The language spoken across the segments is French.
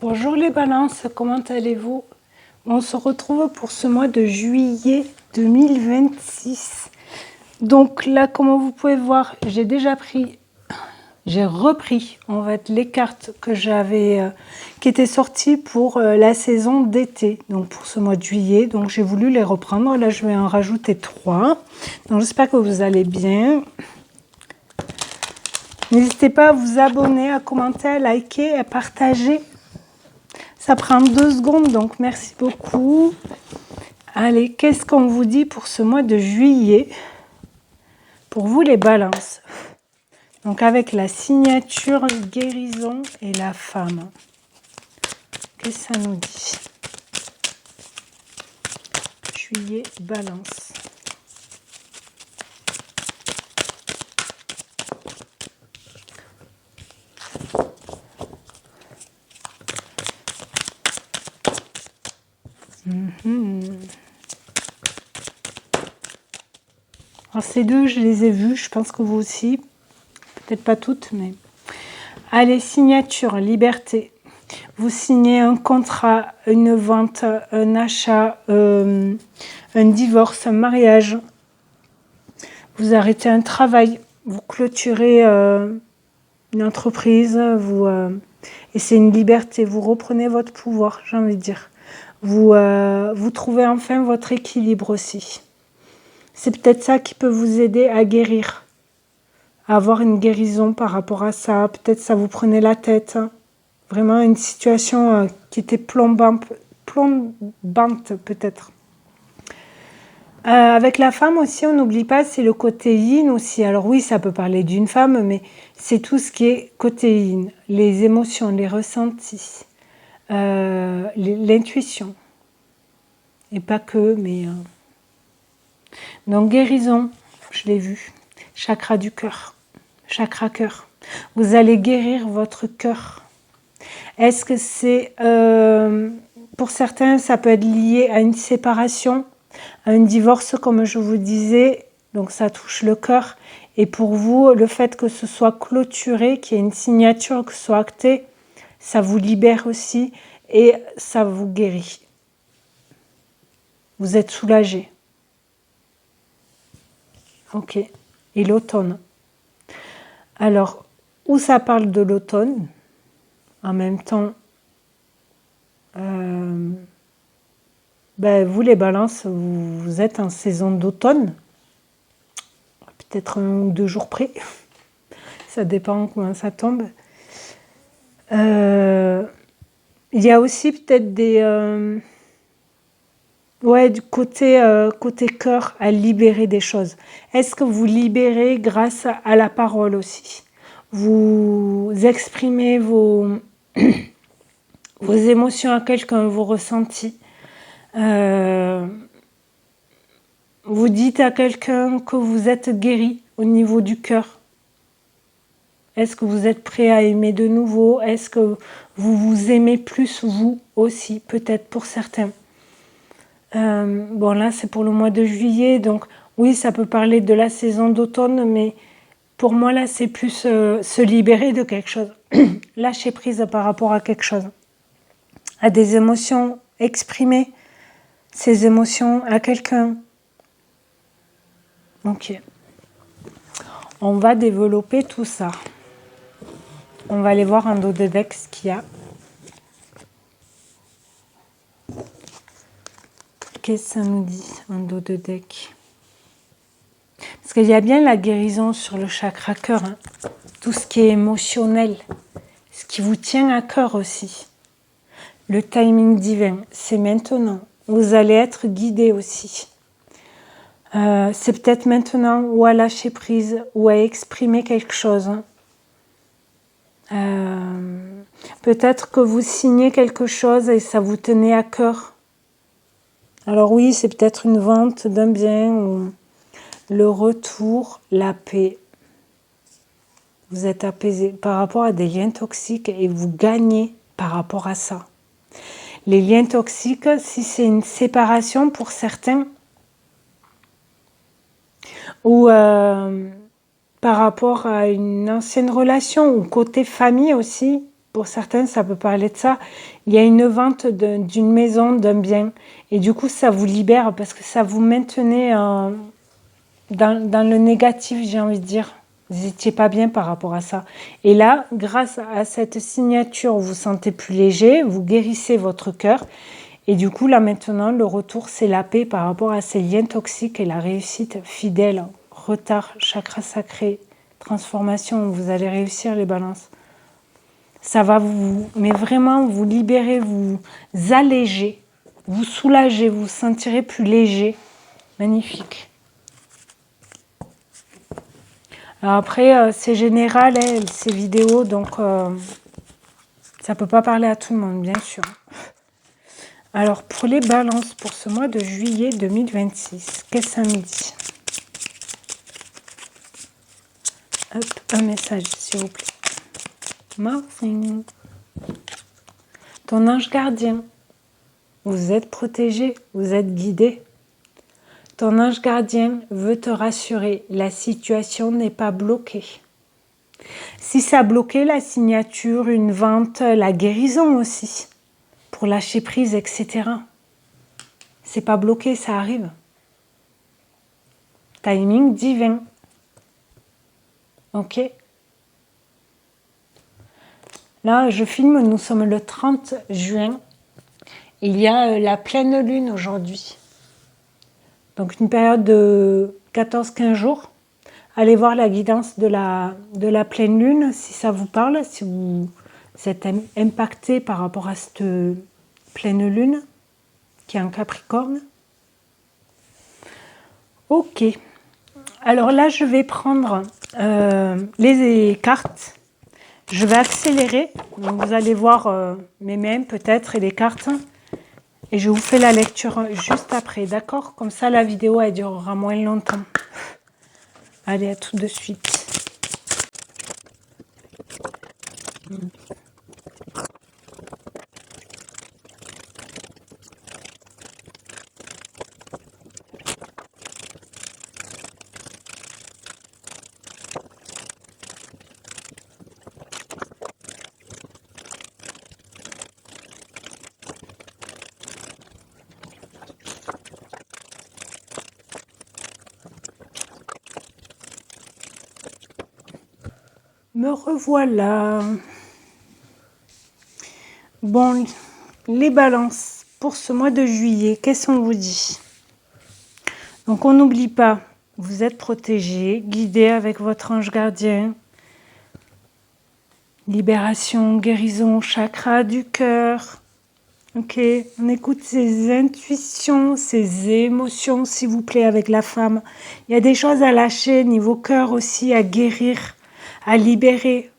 Bonjour les balances, comment allez-vous? On se retrouve pour ce mois de juillet 2026. Donc là, comme vous pouvez voir, j'ai repris en fait les cartes que qui étaient sorties pour la saison d'été, donc pour ce mois de juillet. Donc j'ai voulu les reprendre. Là, je vais en rajouter 3. Donc j'espère que vous allez bien. N'hésitez pas à vous abonner, à commenter, à liker, à partager. Ça prend 2 secondes, donc merci beaucoup. Allez, qu'est-ce qu'on vous dit pour ce mois de juillet? Pour vous les balances. Donc avec la signature, guérison et la femme. Qu'est-ce que ça nous dit? Juillet, balance. Alors ces deux, je les ai vus, je pense que vous aussi. Peut-être pas toutes, mais... Allez, signature, liberté. Vous signez un contrat, une vente, un achat, un divorce, un mariage. Vous arrêtez un travail, vous clôturez une entreprise, et c'est une liberté. Vous reprenez votre pouvoir, j'ai envie de dire. Vous trouvez enfin votre équilibre aussi. C'est peut-être ça qui peut vous aider à guérir, à avoir une guérison par rapport à ça. Peut-être ça vous prenait la tête. Vraiment une situation qui était plombante peut-être. Avec la femme aussi, on n'oublie pas, c'est le côté yin aussi. Alors oui, ça peut parler d'une femme, mais c'est tout ce qui est côté yin. Les émotions, les ressentis, l'intuition. Et pas que, mais... Donc guérison, je l'ai vu. Chakra du cœur. Chakra cœur. Vous allez guérir votre cœur. Est-ce que c'est... pour certains, ça peut être lié à une séparation, à un divorce, comme je vous disais. Donc ça touche le cœur. Et pour vous, le fait que ce soit clôturé, qu'il y ait une signature, que ce soit acté, ça vous libère aussi et ça vous guérit. Vous êtes soulagé. Ok. Et l'automne. Alors, où ça parle de l'automne, en même temps, vous les balances, vous êtes en saison d'automne, peut-être 1 ou 2 jours près, ça dépend comment ça tombe. Il y a aussi peut-être du côté cœur à libérer des choses. Est-ce que vous libérez grâce à la parole aussi? Vous exprimez vos émotions à quelqu'un, vos ressentis. Vous dites à quelqu'un que vous êtes guéri au niveau du cœur. Est-ce que vous êtes prêt à aimer de nouveau? Est-ce que vous vous aimez plus vous aussi, peut-être pour certains? Bon là c'est pour le mois de juillet, donc oui ça peut parler de la saison d'automne, mais pour moi là c'est plus se libérer de quelque chose, lâcher prise par rapport à quelque chose, à des émotions, exprimer ces émotions à quelqu'un. Ok, on va développer tout ça. On va aller voir en dos de deck ce qu'il y a. Qu'est-ce que ça nous dit en dos de deck? Parce qu'il y a bien la guérison sur le chakra cœur, hein. Tout ce qui est émotionnel, ce qui vous tient à cœur aussi. Le timing divin, c'est maintenant. Vous allez être guidé aussi. C'est peut-être maintenant ou à lâcher prise ou à exprimer quelque chose. Peut-être que vous signez quelque chose et ça vous tenait à cœur. Alors oui, c'est peut-être une vente d'un bien ou le retour, la paix. Vous êtes apaisé par rapport à des liens toxiques et vous gagnez par rapport à ça. Les liens toxiques, si c'est une séparation pour certains, ou par rapport à une ancienne relation, ou côté famille aussi, pour certains, ça peut parler de ça. Il y a une vente d'une maison, d'un bien. Et du coup, ça vous libère parce que ça vous maintenait dans le négatif, j'ai envie de dire. Vous n'étiez pas bien par rapport à ça. Et là, grâce à cette signature, vous vous sentez plus léger, vous guérissez votre cœur. Et du coup, là maintenant, le retour, c'est la paix par rapport à ces liens toxiques et la réussite fidèle, retard, chakra sacré, transformation. Vous allez réussir les balances. Ça va vous, mais vraiment vous libérer, vous alléger, vous soulager, vous sentirez plus léger. Magnifique. Alors après, c'est général, hein, ces vidéos, donc ça peut pas parler à tout le monde, bien sûr. Alors, pour les balances, pour ce mois de juillet 2026, qu'est-ce que ça me dit? Hop, un message, s'il vous plaît. Morphine. Ton ange gardien. Vous êtes protégé, vous êtes guidé. Ton ange gardien veut te rassurer, la situation n'est pas bloquée. Si ça a bloqué la signature, une vente, la guérison aussi, pour lâcher prise, etc. C'est pas bloqué, ça arrive. Timing divin. Ok. Là, je filme, nous sommes le 30 juin. Il y a la pleine lune aujourd'hui. Donc une période de 14-15 jours. Allez voir la guidance de la pleine lune, si ça vous parle, si vous êtes impacté par rapport à cette pleine lune, qui est en Capricorne. Ok. Alors là, je vais prendre les cartes. Je vais accélérer. Donc vous allez voir mes mains peut-être et les cartes. Et je vous fais la lecture juste après, d'accord? Comme ça, la vidéo, elle durera moins longtemps. Allez, à tout de suite. Me revoilà. Bon, les balances pour ce mois de juillet, qu'est-ce qu'on vous dit? Donc on n'oublie pas, vous êtes protégé, guidé avec votre ange gardien. Libération, guérison, chakra du cœur. Ok, on écoute ses intuitions, ses émotions, s'il vous plaît, avec la femme. Il y a des choses à lâcher, niveau cœur aussi, à guérir, à libérer.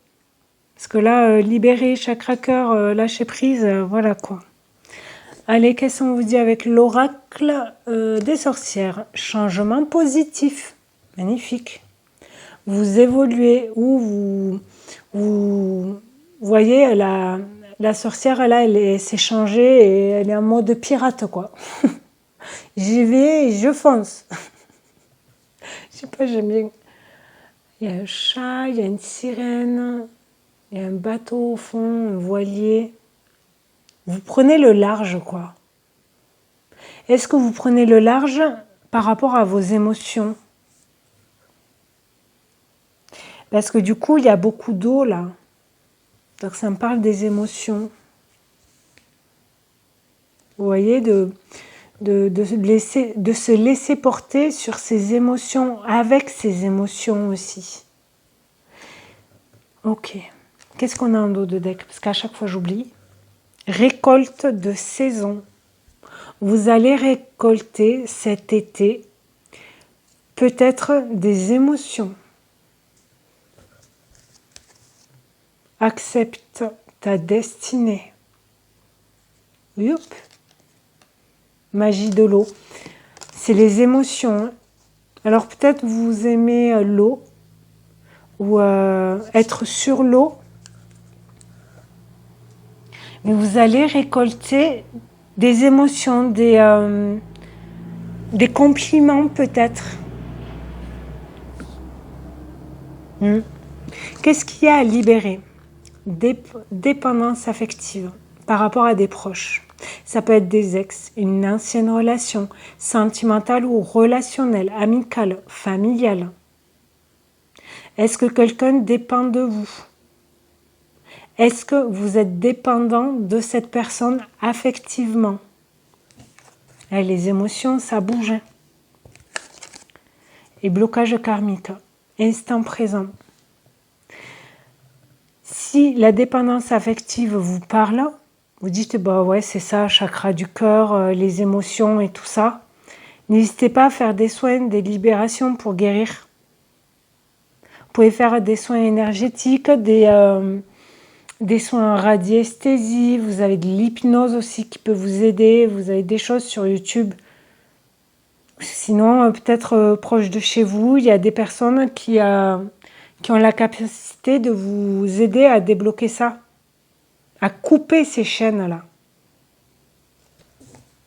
Parce que là, libérer, chakra cœur, lâcher prise, voilà quoi. Allez, qu'est-ce qu'on vous dit avec l'oracle des sorcières? Changement positif. Magnifique. Vous évoluez ou vous voyez, la sorcière, là, elle s'est changée et elle est en mode pirate, quoi. J'y vais et je fonce. Je sais pas, j'aime bien. Il y a un chat, il y a une sirène, il y a un bateau au fond, un voilier. Vous prenez le large, quoi. Est-ce que vous prenez le large par rapport à vos émotions? Parce que du coup, il y a beaucoup d'eau, là. Donc, ça me parle des émotions. Vous voyez, de se laisser porter sur ses émotions, avec ses émotions aussi. Ok. Qu'est-ce qu'on a en dos de deck? Parce qu'à chaque fois, j'oublie. Récolte de saison. Vous allez récolter cet été peut-être des émotions. Accepte ta destinée. Youp. Magie de l'eau. C'est les émotions. Hein. Alors peut-être vous aimez l'eau ou être sur l'eau. Mais vous allez récolter des émotions, des compliments peut-être. Qu'est-ce qu'il y a à libérer? dépendance affective par rapport à des proches. Ça peut être des ex, une ancienne relation, sentimentale ou relationnelle, amicale, familiale. Est-ce que quelqu'un dépend de vous? Est-ce que vous êtes dépendant de cette personne affectivement? Et les émotions, ça bouge. Et blocage karmique, instant présent. Si la dépendance affective vous parle, vous dites, bah ouais, c'est ça, chakra du cœur, les émotions et tout ça. N'hésitez pas à faire des soins, des libérations pour guérir. Vous pouvez faire des soins énergétiques, des soins en radiesthésie, vous avez de l'hypnose aussi qui peut vous aider, vous avez des choses sur YouTube. Sinon, peut-être proche de chez vous, il y a des personnes qui ont la capacité de vous aider à débloquer ça, à couper ces chaînes-là,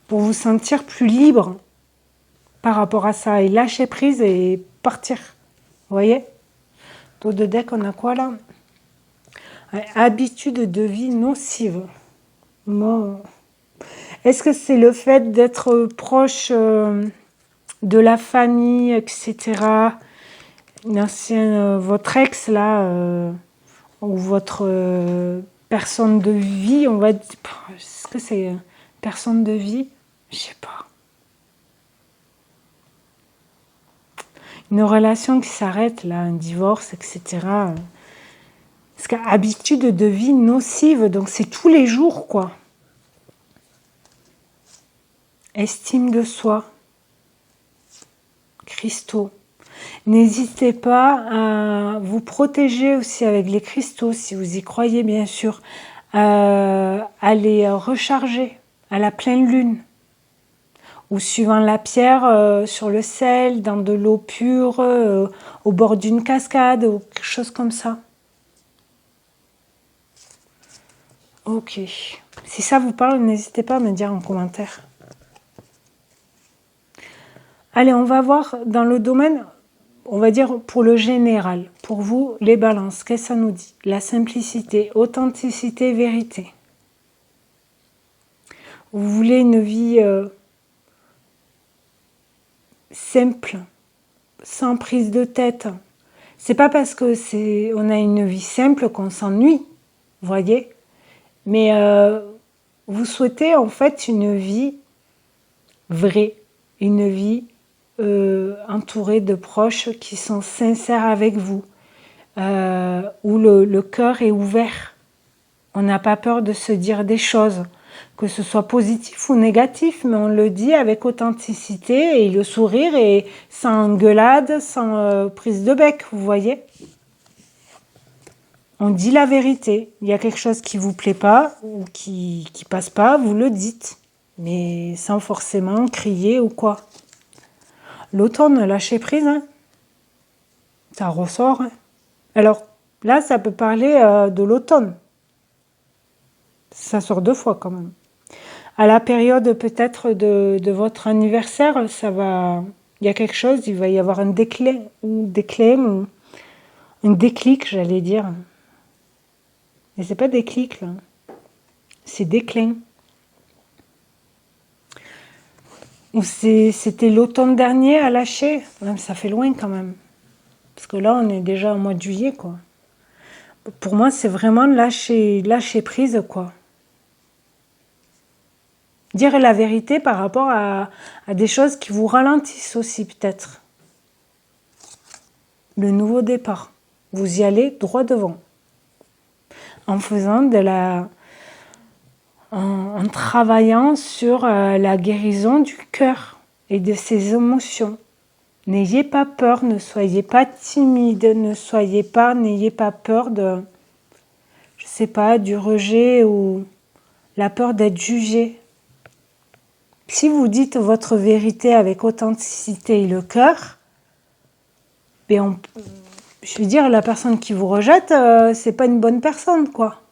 pour vous sentir plus libre par rapport à ça, et lâcher prise et partir. Vous voyez? Dos de deck, on a quoi là? Habitude de vie nocive. Bon. Est-ce que c'est le fait d'être proche de la famille, etc. Une ancienne, votre ex là, ou votre personne de vie, on va dire. Est-ce que c'est personne de vie? Je sais pas. Une relation qui s'arrête là, un divorce, etc. Parce qu'habitude de vie nocive, donc c'est tous les jours quoi. Estime de soi. Cristaux. N'hésitez pas à vous protéger aussi avec les cristaux, si vous y croyez bien sûr, à les recharger à la pleine lune, ou suivant la pierre sur le sel, dans de l'eau pure, au bord d'une cascade, ou quelque chose comme ça. Ok. Si ça vous parle, n'hésitez pas à me dire en commentaire. Allez, on va voir dans le domaine, on va dire pour le général. Pour vous, les balances, qu'est-ce que ça nous dit? La simplicité, authenticité, vérité. Vous voulez une vie simple, sans prise de tête. C'est pas parce que on a une vie simple qu'on s'ennuie, vous voyez. Mais vous souhaitez en fait une vie vraie, une vie entourée de proches qui sont sincères avec vous, où le cœur est ouvert. On n'a pas peur de se dire des choses, que ce soit positif ou négatif, mais on le dit avec authenticité et le sourire, et sans engueulade, sans prise de bec, vous voyez. On dit la vérité. Il y a quelque chose qui vous plaît pas ou qui passe pas, vous le dites, mais sans forcément crier ou quoi. L'automne, lâcher prise, hein. Ça ressort. Hein. Alors là, ça peut parler de l'automne. Ça sort 2 fois quand même. À la période peut-être de votre anniversaire, ça va. Il y a quelque chose, il va y avoir un déclin, un déclic, j'allais dire. Mais c'est pas déclic là, c'est déclin. Ou c'était l'automne dernier à lâcher. Ça fait loin quand même. Parce que là, on est déjà au mois de juillet, quoi. Pour moi, c'est vraiment lâcher prise, quoi. Dire la vérité par rapport à des choses qui vous ralentissent aussi, peut-être. Le nouveau départ. Vous y allez droit devant. En faisant en travaillant sur la guérison du cœur et de ses émotions. N'ayez pas peur, ne soyez pas timide, n'ayez pas peur de, je sais pas, du rejet ou la peur d'être jugé. Si vous dites votre vérité avec authenticité et le cœur, ben je veux dire, la personne qui vous rejette, c'est pas une bonne personne, quoi.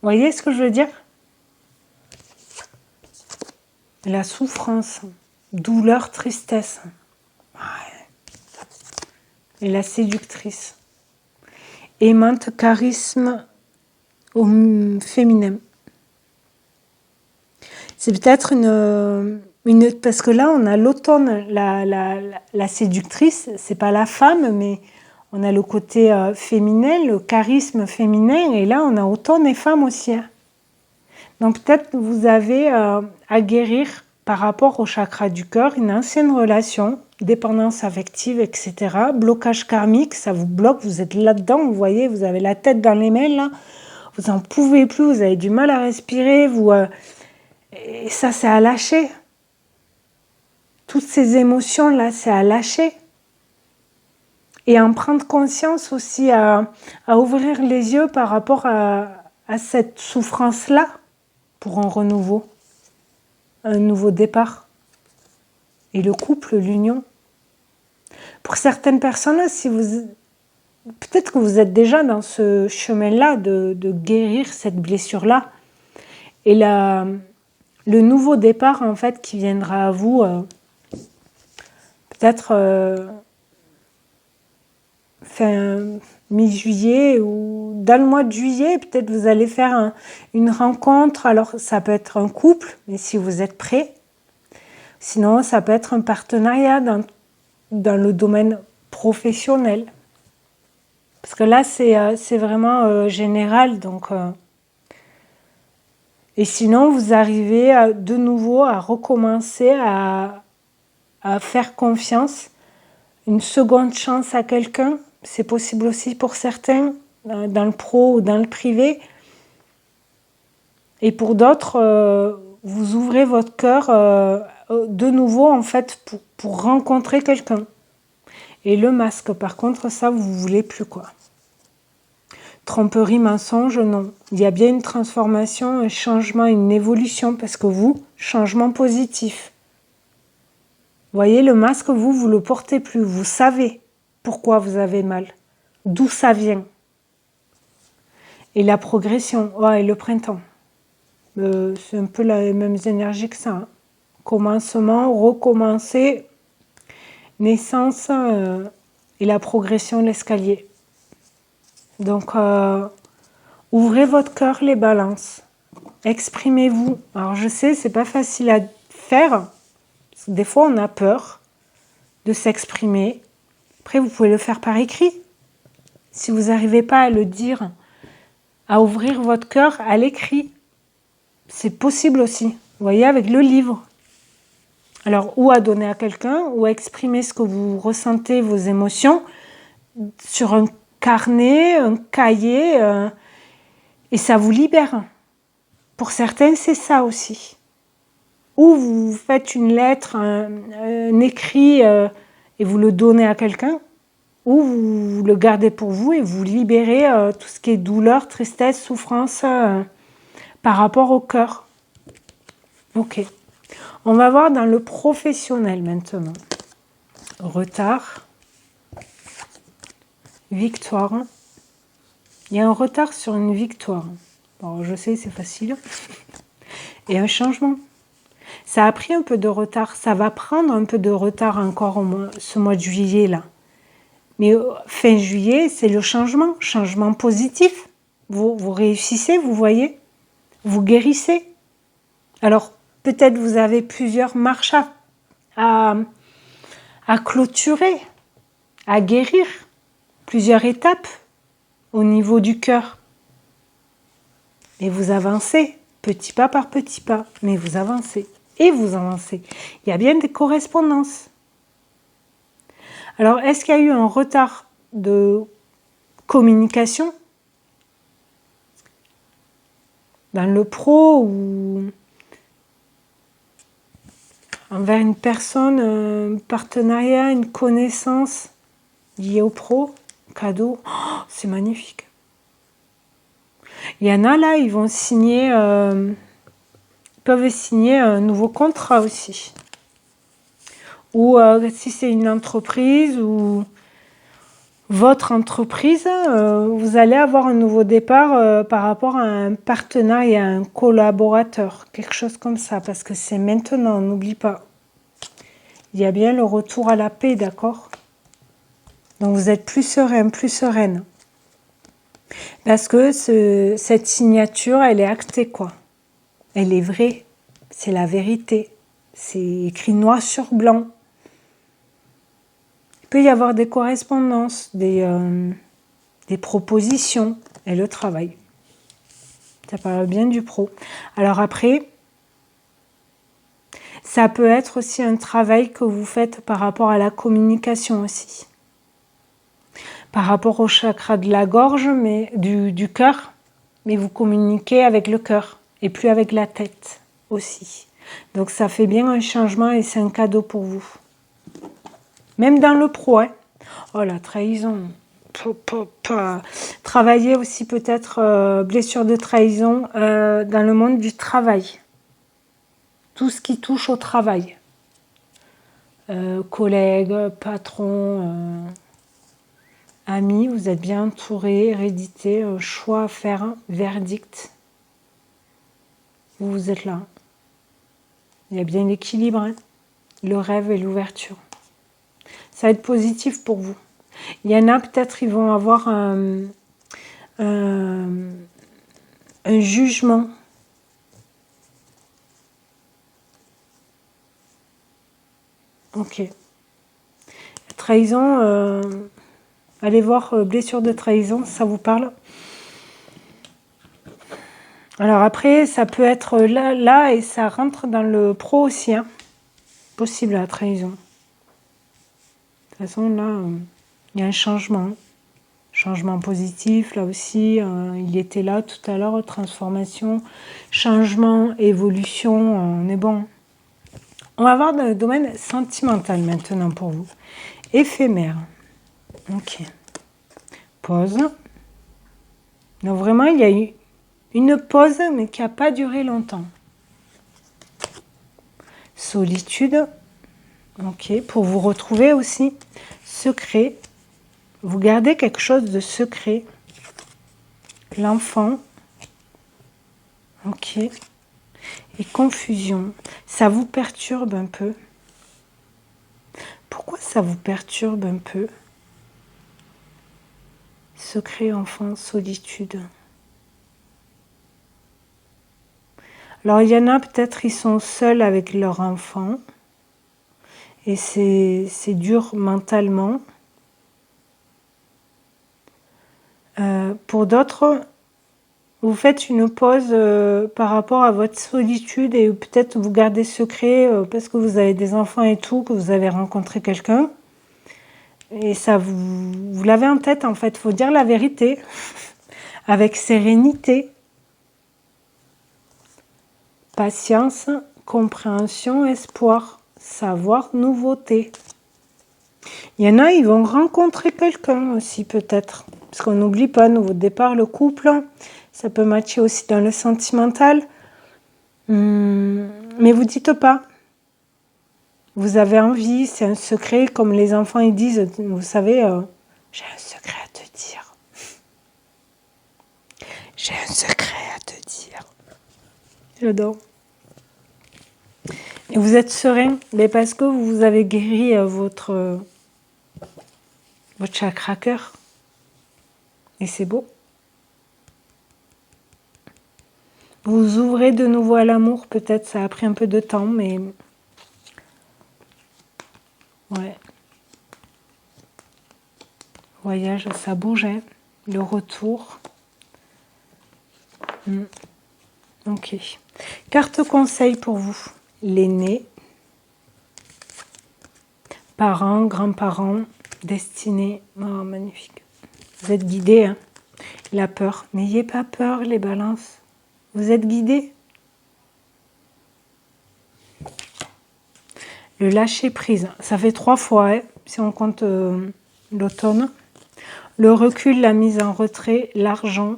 Vous voyez ce que je veux dire? La souffrance, douleur, tristesse. Et la séductrice. Aimante, charisme au féminin. C'est peut-être parce que là, on a l'automne, la séductrice, c'est pas la femme, mais on a le côté féminin, le charisme féminin, et là, on a automne et femme aussi. Hein. Donc peut-être que vous avez à guérir par rapport au chakra du cœur, une ancienne relation, dépendance affective, etc. Blocage karmique, ça vous bloque, vous êtes là-dedans, vous voyez, vous avez la tête dans les mains, là, vous n'en pouvez plus, vous avez du mal à respirer, et ça, c'est à lâcher. Toutes ces émotions-là, c'est à lâcher. Et en prendre conscience aussi, à ouvrir les yeux par rapport à cette souffrance-là pour un renouveau, un nouveau départ. Et le couple, l'union. Pour certaines personnes, si vous... peut-être que vous êtes déjà dans ce chemin-là de guérir cette blessure-là. Et le nouveau départ, en fait, qui viendra à vous, peut-être fin mi-juillet ou dans le mois de juillet, peut-être vous allez faire une rencontre. Alors, ça peut être un couple, mais si vous êtes prêt. Sinon, ça peut être un partenariat dans le domaine professionnel. Parce que là, c'est vraiment général. Donc, et sinon, vous arrivez de nouveau à recommencer à faire confiance, une seconde chance à quelqu'un. C'est possible aussi pour certains, dans le pro ou dans le privé. Et pour d'autres, vous ouvrez votre cœur de nouveau, en fait, pour rencontrer quelqu'un. Et le masque, par contre, ça, vous voulez plus, quoi. Tromperie, mensonge, non. Il y a bien une transformation, un changement, une évolution, parce que vous, changement positif. Vous voyez, le masque, vous le portez plus. Vous savez pourquoi vous avez mal, d'où ça vient. Et la progression, et le printemps. C'est un peu les mêmes énergies que ça. Hein. Commencement, recommencer, naissance et la progression, l'escalier. Donc, ouvrez votre cœur, les balances. Exprimez-vous. Alors, je sais, c'est pas facile à faire. Parce que des fois, on a peur de s'exprimer. Après, vous pouvez le faire par écrit. Si vous n'arrivez pas à le dire, à ouvrir votre cœur à l'écrit, c'est possible aussi. Vous voyez, avec le livre. Alors, ou à donner à quelqu'un, ou à exprimer ce que vous ressentez, vos émotions, sur un carnet, un cahier, et ça vous libère. Pour certains, c'est ça aussi. Ou vous faites une lettre, un écrit, et vous le donnez à quelqu'un, ou vous le gardez pour vous et vous libérez tout ce qui est douleur, tristesse, souffrance par rapport au cœur. Ok. On va voir dans le professionnel maintenant. Retard. Victoire. Il y a un retard sur une victoire. Bon, je sais, c'est facile. Et un changement. Ça a pris un peu de retard. Ça va prendre un peu de retard encore ce mois de juillet là. Mais fin juillet, c'est le changement. Changement positif. Vous réussissez, vous voyez. Vous guérissez. Alors, peut-être vous avez plusieurs marches à clôturer, à guérir. Plusieurs étapes au niveau du cœur. Et vous avancez, petit pas par petit pas, mais vous avancez. Et vous avancez. Il y a bien des correspondances. Alors, est-ce qu'il y a eu un retard de communication dans le pro ou envers une personne, un partenariat, une connaissance liée au pro? Cadeau, c'est magnifique. Il y en a là, ils vont signer, peuvent signer un nouveau contrat aussi. Ou si c'est une entreprise ou votre entreprise, vous allez avoir un nouveau départ par rapport à un partenariat, un collaborateur, quelque chose comme ça, parce que c'est maintenant, n'oublie pas. Il y a bien le retour à la paix, d'accord ? Donc vous êtes plus serein, plus sereine. Parce que cette signature, elle est actée, quoi. Elle est vraie. C'est la vérité. C'est écrit noir sur blanc. Il peut y avoir des correspondances, des propositions et le travail. Ça parle bien du pro. Alors après, ça peut être aussi un travail que vous faites par rapport à la communication aussi. Par rapport au chakra de la gorge, mais du cœur, mais vous communiquez avec le cœur et plus avec la tête aussi. Donc ça fait bien un changement et c'est un cadeau pour vous. Même dans le pro, hein. Oh la trahison. Travailler aussi peut-être blessure de trahison dans le monde du travail. Tout ce qui touche au travail. Collègues, patrons, amis, vous êtes bien entourés, hérédité, choix à faire, verdict. Vous êtes là. Il y a bien l'équilibre, hein, le rêve et l'ouverture. Ça va être positif pour vous. Il y en a peut-être, ils vont avoir un jugement. Ok. Trahison, allez voir blessure de trahison, ça vous parle? Alors après, ça peut être là et ça rentre dans le pro aussi, hein. Possible la trahison. De toute façon, là, il y a un changement. Changement positif, là aussi, il était là tout à l'heure, transformation, changement, évolution, on est bon. On va voir dans le domaine sentimental maintenant pour vous. Éphémère. Ok. Pause. Donc vraiment, il y a eu une pause, mais qui n'a pas duré longtemps. Solitude. Ok. Pour vous retrouver aussi. Secret. Vous gardez quelque chose de secret. L'enfant. Ok. Et confusion. Ça vous perturbe un peu. Pourquoi ça vous perturbe un peu? Secret, enfant, solitude. Alors, il y en a peut-être, ils sont seuls avec leur enfant. Et c'est dur mentalement. Pour d'autres, vous faites une pause par rapport à votre solitude et peut-être vous gardez secret parce que vous avez des enfants et tout, que vous avez rencontré quelqu'un. Et ça, vous l'avez en tête en fait, il faut dire la vérité, avec sérénité, patience, compréhension, espoir, savoir, nouveauté. Il y en a, ils vont rencontrer quelqu'un aussi peut-être, parce qu'on n'oublie pas, nouveau départ, le couple, ça peut matcher aussi dans le sentimental, mais vous dites pas. Vous avez envie, c'est un secret, comme les enfants ils disent, vous savez, j'ai un secret à te dire. J'ai un secret à te dire. J'adore. Et vous êtes serein, mais parce que vous avez guéri votre chakra cœur. Et c'est beau. Vous ouvrez de nouveau à l'amour, peut-être ça a pris un peu de temps, mais... Ouais. Voyage, ça bougeait. Le retour. Ok. Carte conseil pour vous. L'aîné. Parents, grands-parents, destinée. Oh, magnifique. Vous êtes guidés, hein. La peur. N'ayez pas peur, les balances. Vous êtes guidés. Le lâcher-prise. Ça fait 3 fois, hein, si on compte l'automne. Le recul, la mise en retrait, l'argent,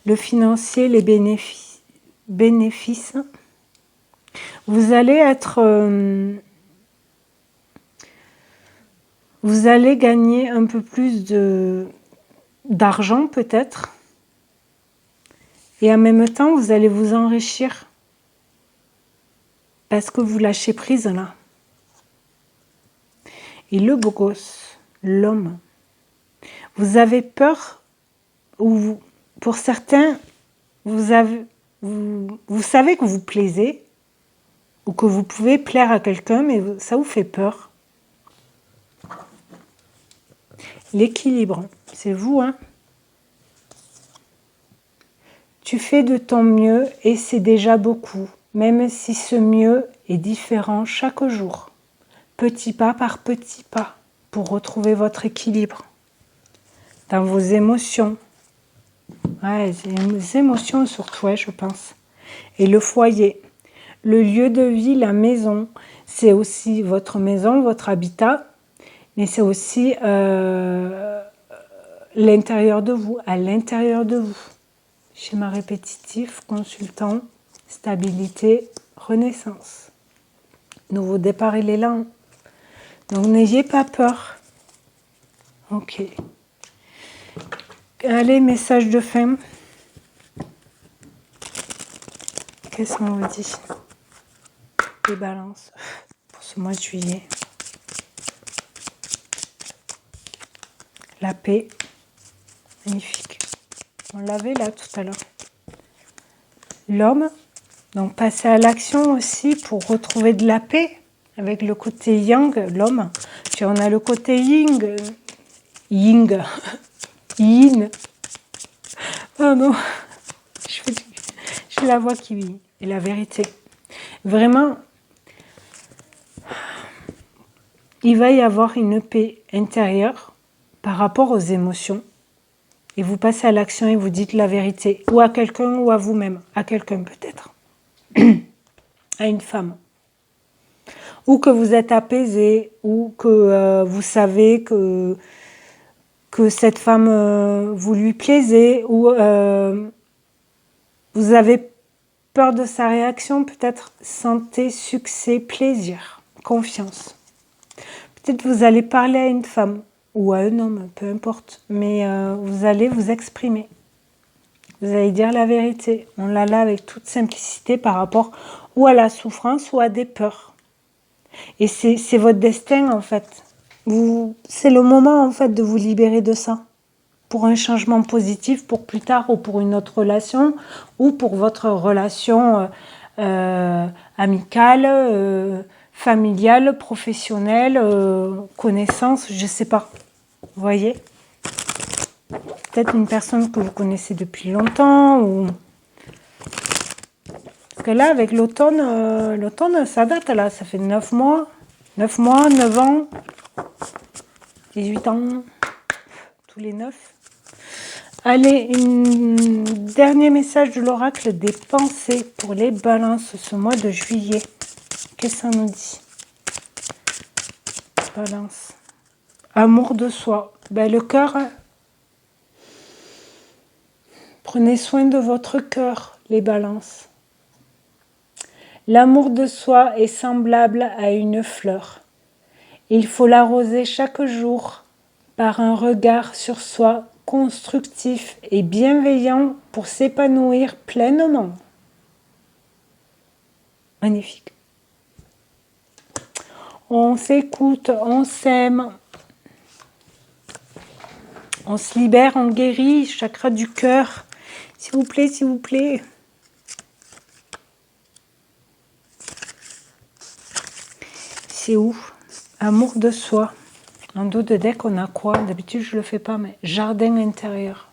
le financier, les bénéfices. Vous allez être... vous allez gagner un peu plus d'argent peut-être. Et en même temps, vous allez vous enrichir. Parce que vous lâchez prise là. Et le beau gosse, l'homme. Vous avez peur ou pour certains, vous savez que vous plaisez, ou que vous pouvez plaire à quelqu'un, mais ça vous fait peur. L'équilibre, c'est vous, hein. Tu fais de ton mieux et c'est déjà beaucoup, même si ce mieux est différent chaque jour, petit pas par petit pas, pour retrouver votre équilibre dans vos émotions. Ouais, les émotions surtout, ouais, je pense. Et le foyer, le lieu de vie, la maison, c'est aussi votre maison, votre habitat, mais c'est aussi l'intérieur de vous, à l'intérieur de vous. Schéma répétitif, consultant, stabilité, renaissance. Nouveau départ, il est là. Donc n'ayez pas peur. Ok. Allez, message de fin. Qu'est-ce qu'on vous dit? Les balances pour ce mois de juillet. La paix. Magnifique. On l'avait là tout à l'heure. L'homme. Donc passer à l'action aussi pour retrouver de la paix. Avec le côté yang, l'homme. Puis on a le côté yin. Yin. Yin. Oh non. J'ai la voix qui est la vérité. Vraiment, il va y avoir une paix intérieure par rapport aux émotions. Et vous passez à l'action et vous dites la vérité. Ou à quelqu'un ou à vous-même. À quelqu'un peut-être. À une femme. Ou que vous êtes apaisé. Ou que vous savez que cette femme, vous lui plaisez. Ou vous avez peur de sa réaction. Peut-être santé, succès, plaisir, confiance. Peut-être vous allez parler à une femme. Ou à un homme, peu importe. Mais vous allez vous exprimer. Vous allez dire la vérité. On l'a là avec toute simplicité par rapport ou à la souffrance ou à des peurs. Et c'est votre destin en fait. C'est le moment en fait de vous libérer de ça. Pour un changement positif, pour plus tard ou pour une autre relation. Ou pour votre relation amicale, familiale, professionnelle, connaissance, je ne sais pas. Vous voyez? Peut-être une personne que vous connaissez depuis longtemps. Ou... Parce que là, avec l'automne, ça date là. Ça fait 9 mois. 9 mois, 9 ans. 18 ans. Tous les 9. Allez, un dernier message de l'oracle des pensées pour les balances ce mois de juillet. Qu'est-ce que ça nous dit? Balance. Amour de soi. Ben, le cœur... Prenez soin de votre cœur, les balances. L'amour de soi est semblable à une fleur. Il faut l'arroser chaque jour par un regard sur soi constructif et bienveillant pour s'épanouir pleinement. Magnifique. On s'écoute, on s'aime. On se libère, on guérit, chakra du cœur. S'il vous plaît, s'il vous plaît. C'est où? Amour de soi. En dos de deck, on a quoi? D'habitude, je ne le fais pas, mais jardin intérieur.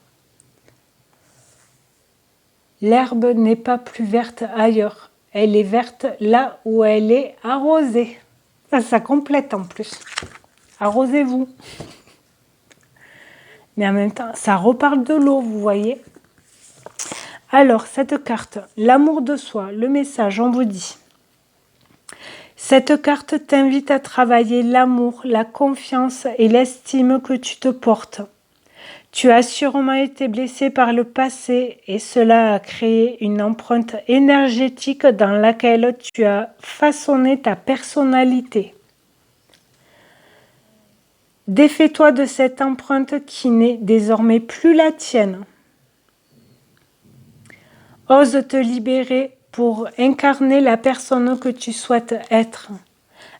L'herbe n'est pas plus verte ailleurs. Elle est verte là où elle est arrosée. Ça complète en plus. Arrosez-vous. Mais en même temps, ça reparle de l'eau, vous voyez. Alors, cette carte, l'amour de soi, le message, on vous dit. Cette carte t'invite à travailler l'amour, la confiance et l'estime que tu te portes. Tu as sûrement été blessé par le passé et cela a créé une empreinte énergétique dans laquelle tu as façonné ta personnalité. Défais-toi de cette empreinte qui n'est désormais plus la tienne. Ose te libérer pour incarner la personne que tu souhaites être.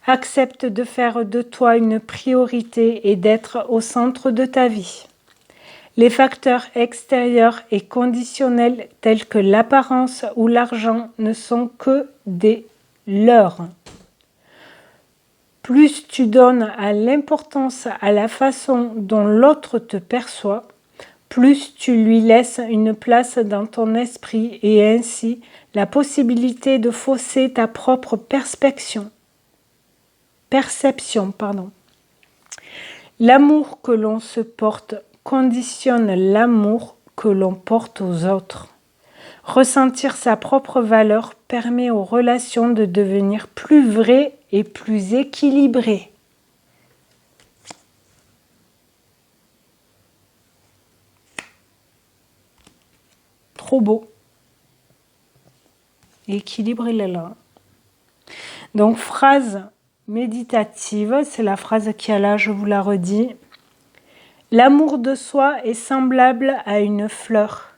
Accepte de faire de toi une priorité et d'être au centre de ta vie. Les facteurs extérieurs et conditionnels tels que l'apparence ou l'argent ne sont que des leurres. Plus tu donnes à l'importance à la façon dont l'autre te perçoit, plus tu lui laisses une place dans ton esprit et ainsi la possibilité de fausser ta propre perception. L'amour que l'on se porte conditionne l'amour que l'on porte aux autres. Ressentir sa propre valeur permet aux relations de devenir plus vraies et plus équilibrées. Trop beau. Équilibre, il est là. Donc, phrase méditative, c'est la phrase qui est là, je vous la redis. L'amour de soi est semblable à une fleur.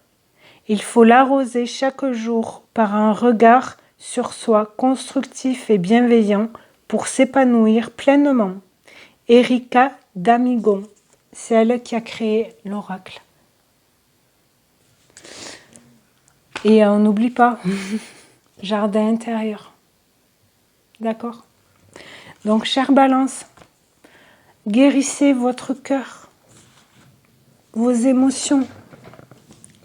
Il faut l'arroser chaque jour par un regard sur soi constructif et bienveillant pour s'épanouir pleinement. Erika Damigon, c'est elle qui a créé l'oracle. Et on n'oublie pas, jardin intérieur. D'accord? Donc, chère Balance, guérissez votre cœur, vos émotions,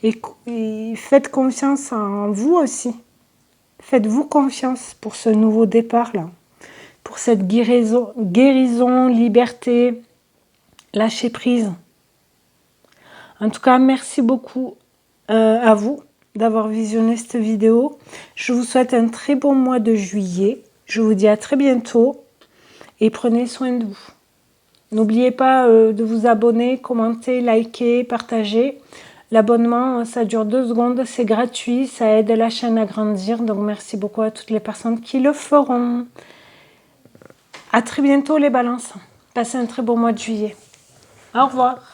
et faites confiance en vous aussi. Faites-vous confiance pour ce nouveau départ-là, pour cette guérison, liberté, lâcher prise. En tout cas, merci beaucoup à vous d'avoir visionné cette vidéo. Je vous souhaite un très bon mois de juillet. Je vous dis à très bientôt et prenez soin de vous. N'oubliez pas de vous abonner, commenter, liker, partager. L'abonnement, ça dure 2 secondes, c'est gratuit, ça aide la chaîne à grandir. Donc, merci beaucoup à toutes les personnes qui le feront. À très bientôt les balances. Passez un très bon mois de juillet. Au revoir.